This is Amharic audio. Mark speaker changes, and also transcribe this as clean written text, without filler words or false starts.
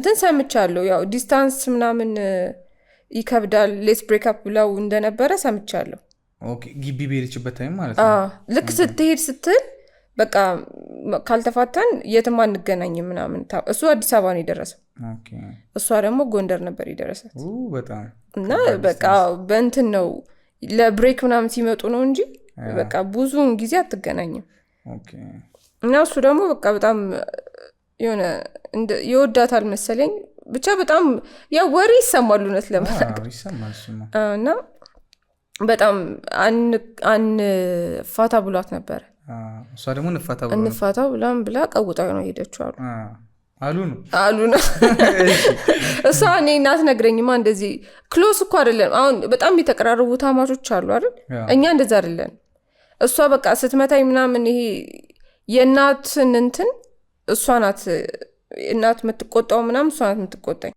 Speaker 1: እንትን ሰምቻለሁ ያው ዲስታንስ ምናምን ይከብዳል ሌስ ብሬክ አፕ ብለው እንደነበረ ሰምቻለሁ።
Speaker 2: ኦኬ ግቢ በሄደችበት ታይም ማለት ነው።
Speaker 1: ልክ ስትሄድ ስትል በቃ ካልተፋታን የትም አንገናኝም ምናምን እሱ አዲስ አበባ ነው የደረሰው።
Speaker 2: ኦኬ
Speaker 1: እሷ ደግሞ ጎንደር ነበር የደረሰት
Speaker 2: በጣም
Speaker 1: እና በቃ በእንትን ነው ለብሬክ ምናምን ሲመጡ ነው እንጂ በቃ ብዙውን ጊዜ አትገናኝም።
Speaker 2: ኦኬ
Speaker 1: እና እሱ ደግሞ በቃ በጣም የሆነ ይወዳታል መሰለኝ ብቻ በጣም ያው ወሬ ይሰማሉ እውነት ለማለት
Speaker 2: ይሰማል እሱማ።
Speaker 1: እና በጣም ፋታ ብሏት ነበር።
Speaker 2: እሷ ደግሞ
Speaker 1: እንፋታ ብላ ቀውጣው ነው ሄደችው አሉ ነው እሷ እኔ እናት ነግረኝማ እንደዚህ ክሎስ እኮ አይደለም አሁን በጣም የተቀራረቡ ታማቾች አሉ አይደል እኛ እንደዛ አይደለም። እሷ በቃ ስትመታኝ ምናምን ይሄ የእናትን እንትን እሷ ናት እናት የምትቆጣው ምናምን እሷ ናት የምትቆጣኝ